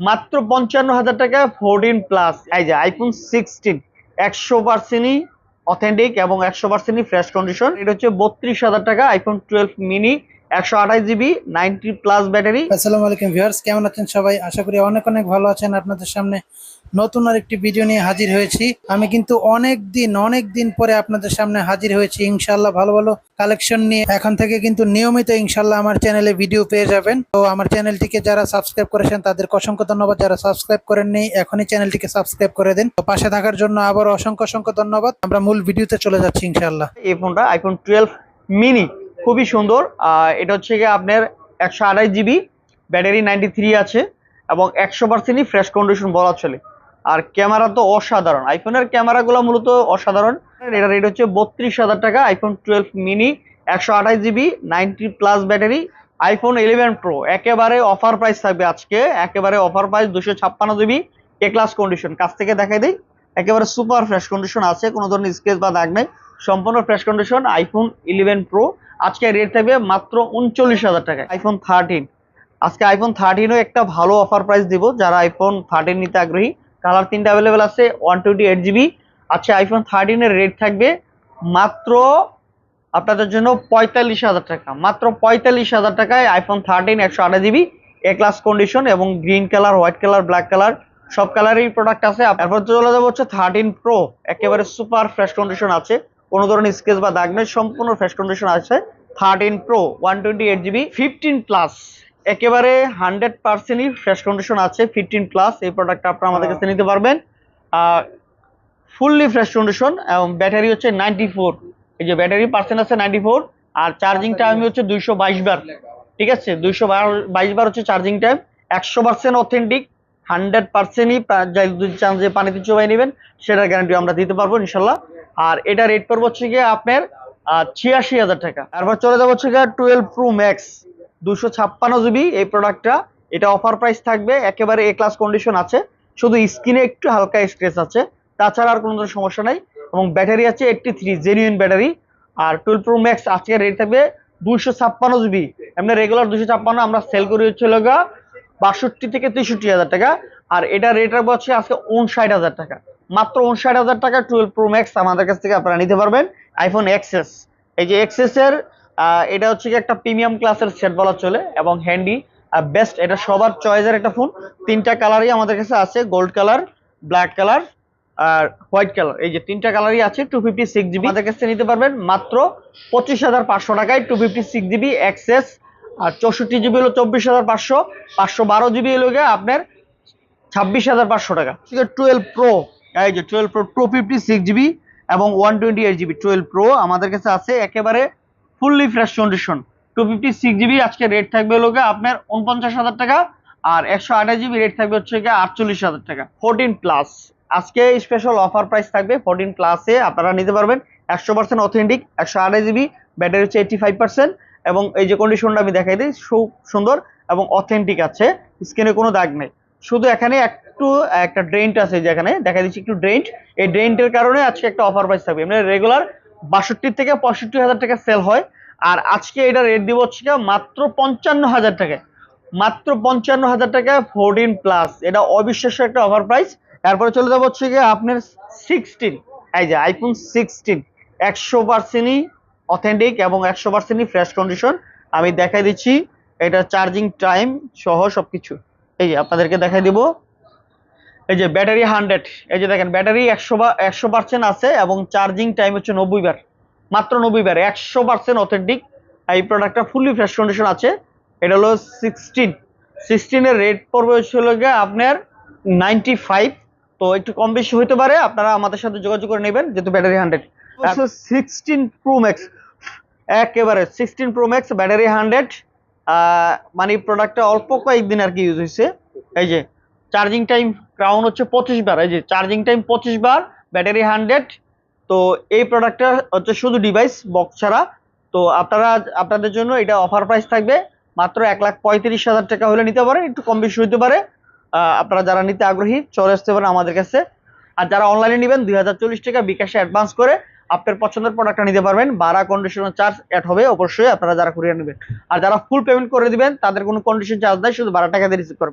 মাত্র 55,000 টাকা 14 প্লাস। এই যে আইফোন 16 100%ই অথেন্টিক এবং 100%ই ফ্রেশ কন্ডিশন। এটা হচ্ছে 32,000 টাকা iPhone 12 mini 128 GB 90 plus battery. আসসালামু আলাইকুম ভিউয়ার্স, কেমন আছেন সবাই? আশা করি অনেক অনেক ভালো আছেন। আপনাদের সামনে নতুন আরেকটি ভিডিও নিয়ে হাজির হয়েছি। আমি কিন্তু অনেক দিন পরে আপনাদের সামনে হাজির হয়েছি ইনশাআল্লাহ ভালো ভালো কালেকশন নিয়ে। এখন থেকে কিন্তু নিয়মিত ইনশাআল্লাহ আমার চ্যানেলে ভিডিও পেয়ে যাবেন। তো আমার চ্যানেলটিকে যারা সাবস্ক্রাইব করেছেন তাদেরকে অসংখ্য ধন্যবাদ, যারা সাবস্ক্রাইব করেননি এখনই চ্যানেলটিকে সাবস্ক্রাইব করে দিন। তো পাশে থাকার জন্য আবার অসংখ্য অসংখ্য ধন্যবাদ। আমরা মূল ভিডিওতে চলে যাচ্ছি ইনশাআল্লাহ। এই ফোনটা আইফোন 12 মিনি খুবই সুন্দর। এটা হচ্ছে গিয়ে আপনার 128 জিবি ব্যাটারি 93 আছে এবং 100%ই ফ্রেশ কন্ডিশন বলা চলে। আর ক্যামেরা তো অসাধারণ, আইফোনের ক্যামেরাগুলো মূলত অসাধারণ। এটা রেট হচ্ছে 32,000 টাকা iPhone 12 mini 128 GB 90 plus battery. IPhone 11 pro একেবারে অফার প্রাইস থাকবে আজকে, একেবারে অফার প্রাইস 256 জিবি এ ক্লাস কন্ডিশন। কাছ থেকে দেখাই দিই, একেবারে সুপার ফ্রেশ কন্ডিশন আছে, কোনো ধরনের স্কেচ বা দাগ নেই, সম্পূর্ণ ফ্রেশ কন্ডিশন। আইফোন 11 প্রো আজকে রেট থাকবে মাত্র 39,000 টাকা। আইফোন 13 আজকে আইফোন 13ও একটা ভালো অফার প্রাইস দিব যারা আইফোন 13 নিতে আগ্রহী। কালার 3টা অ্যাভেলেবেল আছে, 128 জিবি। আচ্ছা আইফোন 13 এর রেট থাকবে মাত্র আপনাদের জন্য 45,000 টাকা। মাত্র 45,000 টাকায় আইফোন 13 128 জিবি এ ক্লাস কন্ডিশন এবং green colour, white colour, black colour সব কালারেরই প্রোডাক্ট আছে। তারপর চলে যাবো হচ্ছে 13 প্রো, একেবারে সুপার ফ্রেশ কন্ডিশন আছে, কোনো ধরনের স্কেচ বা দাগ নেই, সম্পূর্ণ ফ্রেশ কন্ডিশন আছে। 13 প্রো 128 জিবি 15 প্লাস একেবারে 100%ই ফ্রেশ কন্ডিশন আছে। 15 প্লাস এই প্রোডাক্টটা আপনারা আমাদের কাছে নিতে পারবেন, ফুললি ফ্রেশ কন্ডিশন এবং ব্যাটারি হচ্ছে 94। এই যে ব্যাটারি পার্সেন্ট আছে 94 আর চার্জিং টাইম হচ্ছে 222 বার। ঠিক আছে, 222 বার হচ্ছে চার্জিং টাইম। 100% অথেন্টিক, 100%ই যদি চান যে পানিতে চুবাই নেবেন সেটার গ্যারান্টি আমরা দিতে পারবো ইনশাল্লাহ। আর এটা রেট পড়বে হচ্ছে গিয়ে আপনার 86,000 টাকা। তারপর চলে যাবো হচ্ছে গিয়ে 12 প্রো ম্যাক্স 256 জিবি এই প্রোডাক্টটা। এটা অফার প্রাইস থাকবে, একেবারে এ ক্লাস কন্ডিশন আছে, শুধু স্ক্রিনে একটু হালকা স্ক্র্যাচ আছে, তাছাড়া আর কোনো ধরনের সমস্যা নাই। এবং ব্যাটারি আছে 83 জেনুইন ব্যাটারি। আর 12 প্রো ম্যাক্স আজকে রেট থাকবে 256 জিবি। এমনি রেগুলার 256, আমরা সেল করি হচ্ছে 62 থেকে 63,000 টাকা। আর এটা রেট রাখবো হচ্ছে আজকে 59,000 টাকা। মাত্র 59,000 টাকা 12 প্রো ম্যাক্স আমাদের কাছ থেকে আপনারা নিতে পারবেন। আইফোন এক্সএস, এই যে এক্সএস এর এটা হচ্ছে কি একটা প্রিমিয়াম ক্লাসের সেট বলা চলে এবং হ্যান্ডি বেস্ট। এটা সবার চয়েসের একটা ফোন। 3টা কালারই আমাদের কাছে আছে, গোল্ড কালার, ব্ল্যাক কালার আর হোয়াইট কালার। এই যে 3টা কালারই আছে। 256 জিবি আমাদের কাছে নিতে পারবেন মাত্র 25,500 টাকায়। 256 জিবি এক্সএস আর 64 জিবি হলো 24,500, 512 জিবি হলো আপনার 26,500 টাকা। 12 প্রো, এই যে 12 প্রো 256 জিবি এবং 128 জিবি 12 প্রো আমাদের কাছে আছে, একেবারে ফুললি ফ্রেশ কন্ডিশন। 256 জিবি আজকে রেট থাকবে হলো আপনার 49,000 টাকা আর 128 জিবি রেট থাকবে হচ্ছে 48,000 টাকা। 14 প্লাস আজকে স্পেশাল অফার প্রাইস থাকবে। 14 প্লাসে আপনারা নিতে পারবেন 100% অথেন্টিক, 128 জিবি ব্যাটারি হচ্ছে 85% এবং এই যে কন্ডিশনটা আমি দেখাই দিই, খুব সুন্দর এবং অথেন্টিক আছে, স্ক্রিনে কোনো দাগ নেই। শুধু এখানে একটু একটা ড্রেন্ট আছে, যেখানে দেখা দিচ্ছি একটু ড্রেন্ট, এই ড্রেন্টের কারণে আজকে একটা অফার প্রাইস থাকবে। এমনি রেগুলার 62 থেকে 65,000 টাকা সেল হয়, আর আজকে এটা রেট দিব হচ্ছে মাত্র 55,000 টাকায়। মাত্র 55,000 টাকায় 14 প্লাস, এটা অবিশ্বাস্য একটা অফার প্রাইস। তারপরে চলে যাবো হচ্ছে গিয়ে আপনার 16, এই যে আইফোন 16 100%ই অথেন্টিক এবং 100%ই ফ্রেশ কন্ডিশন। আমি দেখাই দিচ্ছি এটা চার্জিং টাইম সহ সবকিছু, এই যে আপনাদেরকে দেখাই দিব। এই যে ব্যাটারি 100, এই যে দেখেন ব্যাটারি 100% আছে এবং চার্জিং টাইম হচ্ছে 90 বার, মাত্র 90 বার। 100% অথেন্টিক এই প্রোডাক্টটা, ফুললি ফ্রেশ কন্ডিশন আছে। এটা হলো 16 এর রেট পড়বে হচ্ছিল গিয়ে আপনার 95। তো একটু কম বেশি হতে পারে, আপনারা আমাদের সাথে যোগাযোগ করে নেবেন যেহেতু ব্যাটারি 100। 16 প্রো ম্যাক্স, একেবারে 16 প্রো ম্যাক্স ব্যাটারি 100, মানে প্রোডাক্টটা অল্প কয়েকদিন আর কি ইউজ হয়েছে। এই যে চার্জিং টাইম ক্রাউন হচ্ছে 25 বার, এই যে চার্জিং টাইম 25 বার, ব্যাটারি 100। তো এই প্রোডাক্টটা হচ্ছে শুধু ডিভাইস বক্স ছাড়া। তো আপনারা, আপনাদের জন্য এটা অফার প্রাইস থাকবে মাত্র 1,35,000 টাকা হলে নিতে পারেন, একটু কম বেশি হতে পারে। আপনারা যারা নিতে আগ্রহী চলে আসতে পারেন আমাদের কাছে। আর যারা অনলাইনে নেবেন 2,040 টাকা বিকাশে অ্যাডভান্স করে আপনার পছন্দের প্রোডাক্টটা নিতে পারবেন। ভাড়া কন্ডিশনাল চার্জ অ্যাড হবে অবশ্যই আপনারা যারা কুরিয়ার নেবেন। আর যারা ফুল পেমেন্ট করে দিবেন তাদের কোনো কন্ডিশন চার্জ নাই, শুধু 12 টাকা দিয়ে রিসিভ করবেন।